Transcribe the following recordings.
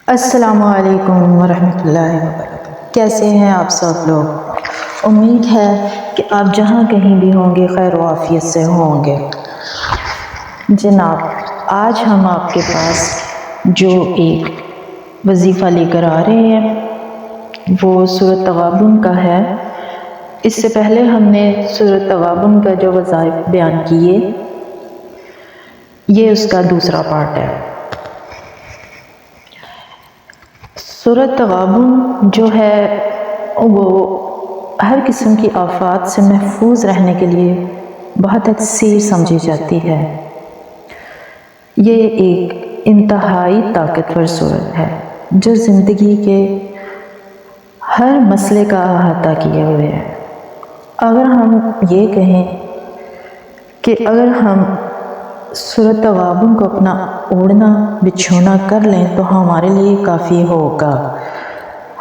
السلام علیکم ورحمۃ اللہ وبرکاتہ۔ کیسے ہیں آپ سب لوگ؟ امید ہے کہ آپ جہاں کہیں بھی ہوں گے خیر و عافیت سے ہوں گے۔ جناب، آج ہم آپ کے پاس جو ایک وظیفہ لے کر آ رہے ہیں وہ سورۃ تغابن کا ہے۔ اس سے پہلے ہم نے سورۃ تغابن کا جو وظائف بیان کیے، یہ اس کا دوسرا پارٹ ہے۔ سورۃ تغابن جو ہے وہ ہر قسم کی آفات سے محفوظ رہنے کے لیے بہت اچھی سمجھی جاتی ہے۔ یہ ایک انتہائی طاقتور سورت ہے جو زندگی کے ہر مسئلے کا احاطہ کیے ہوئے ہے۔ اگر ہم یہ کہیں کہ اگر ہم سورۃ تغابن کو اپنا اوڑھنا بچھونا کر لیں تو ہمارے لیے کافی ہوگا۔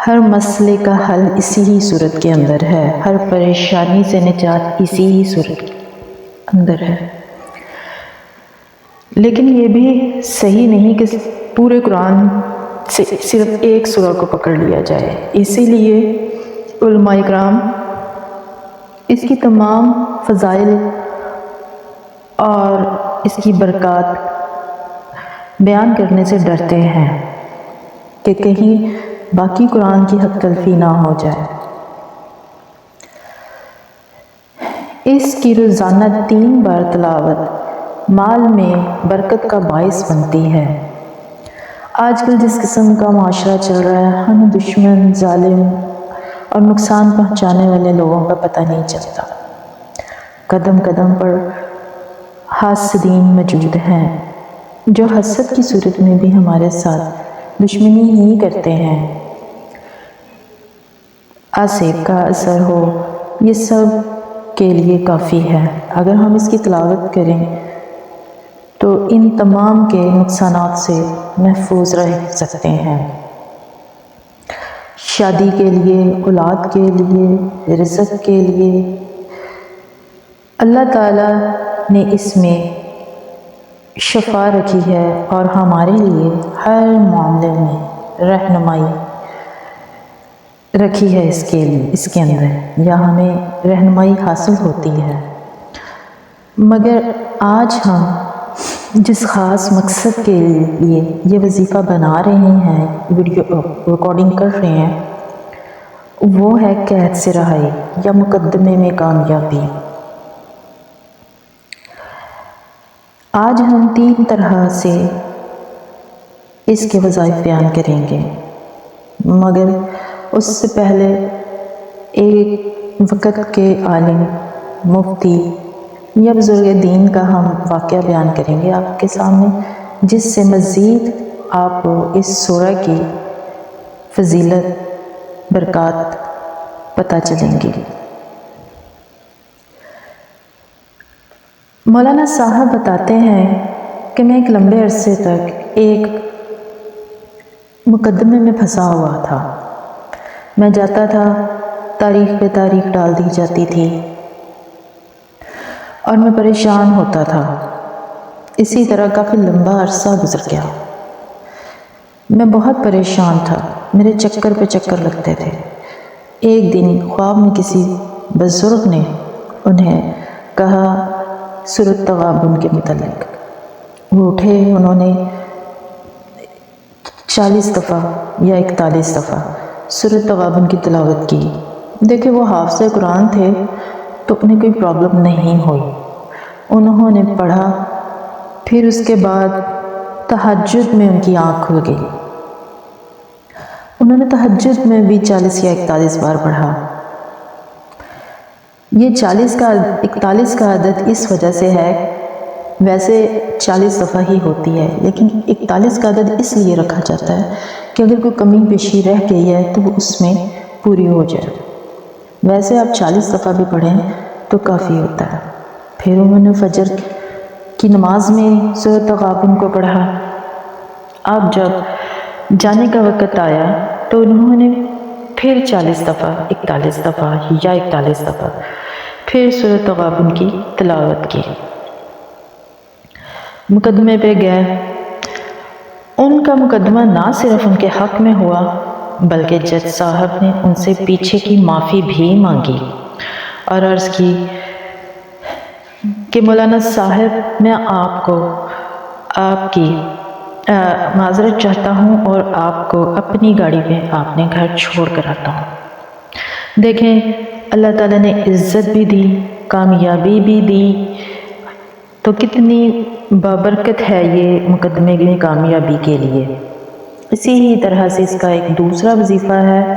ہر مسئلے کا حل اسی ہی سورت کے اندر ہے، ہر پریشانی سے نجات اسی ہی سورت کے اندر ہے۔ لیکن یہ بھی صحیح نہیں کہ پورے قرآن سے صرف ایک سورہ کو پکڑ لیا جائے۔ اسی لیے علماء کرام اس کی تمام فضائل اور اس کی برکات بیان کرنے سے ڈرتے ہیں کہ کہیں باقی قرآن کی حق تلفی نہ ہو جائے۔ اس کی روزانہ 3 بار تلاوت مال میں برکت کا باعث بنتی ہے۔ آج کل جس قسم کا معاشرہ چل رہا ہے، ہمیں دشمن، ظالم اور نقصان پہنچانے والے لوگوں کا پتہ نہیں چلتا۔ قدم قدم پر حاسدین موجود ہیں جو حسد کی صورت میں بھی ہمارے ساتھ دشمنی ہی کرتے ہیں۔ آسیب کا اثر ہو، یہ سب کے لیے کافی ہے۔ اگر ہم اس کی تلاوت کریں تو ان تمام کے نقصانات سے محفوظ رہ سکتے ہیں۔ شادی کے لیے، اولاد کے لیے، رزق کے لیے اللہ تعالیٰ نے اس میں شفا رکھی ہے اور ہمارے لیے ہر معاملے میں رہنمائی رکھی ہے اس کے اندر، یا ہمیں رہنمائی حاصل ہوتی ہے۔ مگر آج ہم جس خاص مقصد کے لیے یہ وظیفہ بنا رہے ہیں، ویڈیو ریکارڈنگ کر رہے ہیں، وہ ہے قید سے رہائی یا مقدمے میں کامیابی۔ آج ہم 3 طرح سے اس کے وظائف بیان کریں گے، مگر اس سے پہلے ایک وقت کے عالم، مفتی یا بزرگ دین کا ہم واقعہ بیان کریں گے آپ کے سامنے، جس سے مزید آپ کو اس سورہ کی فضیلت، برکات پتہ چلیں گی۔ مولانا صاحب بتاتے ہیں کہ میں ایک لمبے عرصے تک ایک مقدمے میں پھنسا ہوا تھا۔ میں جاتا تھا، تاریخ پہ تاریخ ڈال دی جاتی تھی اور میں پریشان ہوتا تھا۔ اسی طرح کافی لمبا عرصہ گزر گیا۔ میں بہت پریشان تھا، میرے چکر پہ چکر لگتے تھے۔ ایک دن خواب میں کسی بزرگ نے انہیں کہا سورۃ تغابن کے متعلق۔ وہ اٹھے، انہوں نے 40 دفعہ یا 41 دفعہ سورۃ تغابن کی تلاوت کی۔ دیکھیں وہ حافظ قرآن تھے تو انہیں کوئی پرابلم نہیں ہوئی۔ انہوں نے پڑھا، پھر اس کے بعد تہجد میں ان کی آنکھ کھل گئی۔ انہوں نے تہجد میں بھی 40 یا 41 بار پڑھا۔ یہ 41 کا عدد اس وجہ سے ہے، ویسے 40 دفعہ ہی ہوتی ہے، لیکن 41 کا عدد اس لیے رکھا جاتا ہے کہ اگر کوئی کمی بیشی رہ گئی ہے تو وہ اس میں پوری ہو جائے۔ ویسے آپ 40 دفعہ بھی پڑھیں تو کافی ہوتا ہے۔ پھر انہوں نے فجر کی نماز میں سورۃ تغابن کو پڑھا۔ اب جب جانے کا وقت آیا تو انہوں نے پھر 40 دفعہ، 41 دفعہ یا 41 دفعہ پھر سورۃ تغابن کی تلاوت کی۔ مقدمے پہ گئے، ان کا مقدمہ نہ صرف ان کے حق میں ہوا بلکہ جج صاحب نے ان سے پیچھے کی معافی بھی مانگی اور عرض کی کہ مولانا صاحب میں آپ کی معذرت چاہتا ہوں اور آپ کو اپنی گاڑی میں اپنے گھر چھوڑ کر آتا ہوں۔ دیکھیں اللہ تعالیٰ نے عزت بھی دی، کامیابی بھی دی، تو کتنی بابرکت ہے یہ مقدمے میں کامیابی کے لیے۔ اسی ہی طرح سے اس کا ایک دوسرا وظیفہ ہے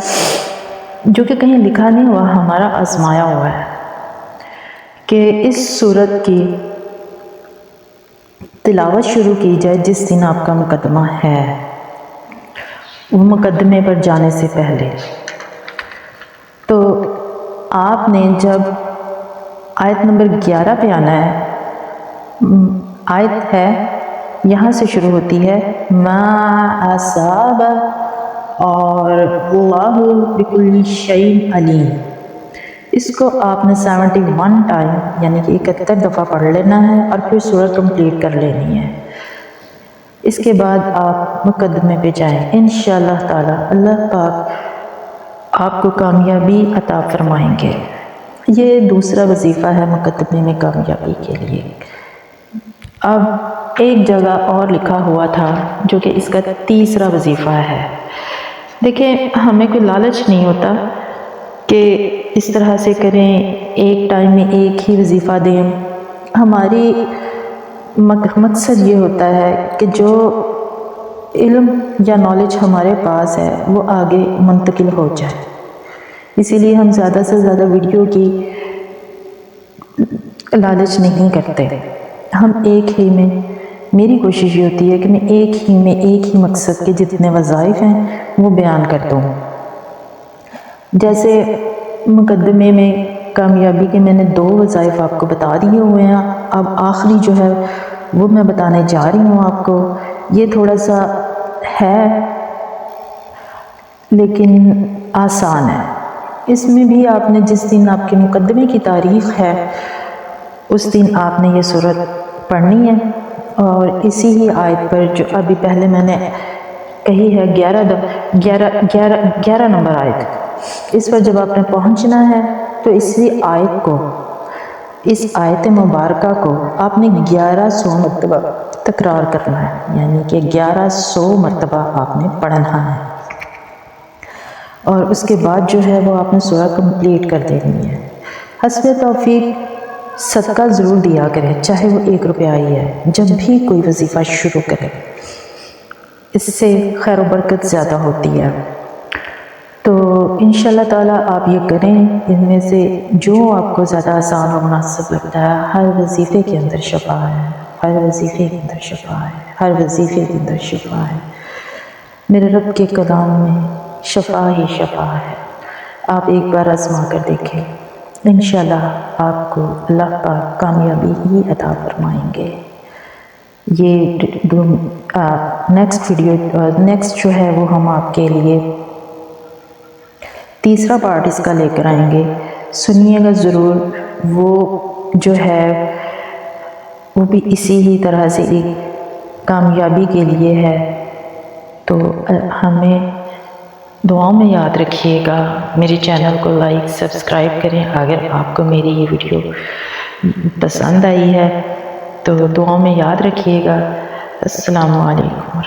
جو کہ کہیں لکھا نہیں ہوا، ہمارا آزمایا ہوا ہے کہ اس سورت کی تلاوت شروع کی جائے جس دن آپ کا مقدمہ ہے، وہ مقدمے پر جانے سے پہلے۔ تو آپ نے جب آیت نمبر 11 پہ آنا ہے، آیت ہے یہاں سے شروع ہوتی ہے ما اصاب اور اللہ بکل شیء علیم، اس کو آپ نے 71 ٹائم یعنی کہ 71 دفعہ پڑھ لینا ہے اور پھر سورت کمپلیٹ کر لینی ہے۔ اس کے بعد آپ مقدمے پہ جائیں، انشاءاللہ تعالی اللہ پاک آپ کو کامیابی عطا فرمائیں گے۔ یہ دوسرا وظیفہ ہے مقدمے میں کامیابی کے لیے۔ اب ایک جگہ اور لکھا ہوا تھا جو کہ اس کا تیسرا وظیفہ ہے۔ دیکھیں ہمیں کوئی لالچ نہیں ہوتا کہ اس طرح سے کریں، ایک ٹائم میں ایک ہی وظیفہ دیں۔ ہماری مقصد یہ ہوتا ہے کہ جو علم یا نالج ہمارے پاس ہے وہ آگے منتقل ہو جائے، اسی لیے ہم زیادہ سے زیادہ ویڈیو کی لالچ نہیں کرتے۔ ہم ایک ہی میں، میری کوشش یہ ہوتی ہے کہ میں ایک ہی مقصد کے جتنے وظائف ہیں وہ بیان کر دوں۔ جیسے مقدمے میں کامیابی کے میں نے 2 وظائف آپ کو بتا دیے ہوئے ہیں، اب آخری جو ہے وہ میں بتانے جا رہی ہوں آپ کو۔ یہ تھوڑا سا ہے لیکن آسان ہے۔ اس میں بھی آپ نے جس دن آپ کے مقدمے کی تاریخ ہے اس دن آپ نے یہ سورت پڑھنی ہے، اور اسی ہی آیت پر جو ابھی پہلے میں نے کہی ہے 11 نمبر آیت، اس پر جب آپ نے پہنچنا ہے تو اسی آیت کو، اس آیت مبارکہ کو آپ نے 1100 مرتبہ تکرار کرنا ہے، یعنی کہ 1100 مرتبہ آپ نے پڑھنا ہے، اور اس کے بعد جو ہے وہ آپ نے سورہ کمپلیٹ کر دینی ہے۔ حسب توفیق صدقہ ضرور دیا کریں، چاہے وہ 1 روپیہ ہی ہے، جب بھی کوئی وظیفہ شروع کرے، اس سے خیر و برکت زیادہ ہوتی ہے۔ تو انشاءاللہ تعالیٰ آپ یہ کریں، ان میں سے جو آپ کو زیادہ آسان و مناسب لگتا ہے۔ ہر وظیفے کے اندر شفا ہے، ہر وظیفے کے اندر شفا ہے، ہر وظیفے کے اندر شفا ہے۔ میرے رب کے کلام میں شفا ہی شفا ہے۔ آپ ایک بار آزما کر دیکھیں، انشاءاللہ آپ کو اللہ پاک کامیابی ہی عطا فرمائیں گے۔ یہ نیکسٹ جو ہے وہ ہم آپ کے لیے تیسرا پارٹ اس کا لے کر آئیں گے، سنیے گا ضرور۔ وہ جو ہے وہ بھی اسی ہی طرح سے ایک کامیابی کے لیے ہے، تو ہمیں دعاؤں میں یاد رکھیے گا۔ میرے چینل کو لائک سبسکرائب کریں اگر آپ کو میری یہ ویڈیو پسند آئی ہے، تو دعاؤں میں یاد رکھیے گا۔ السلام علیکم۔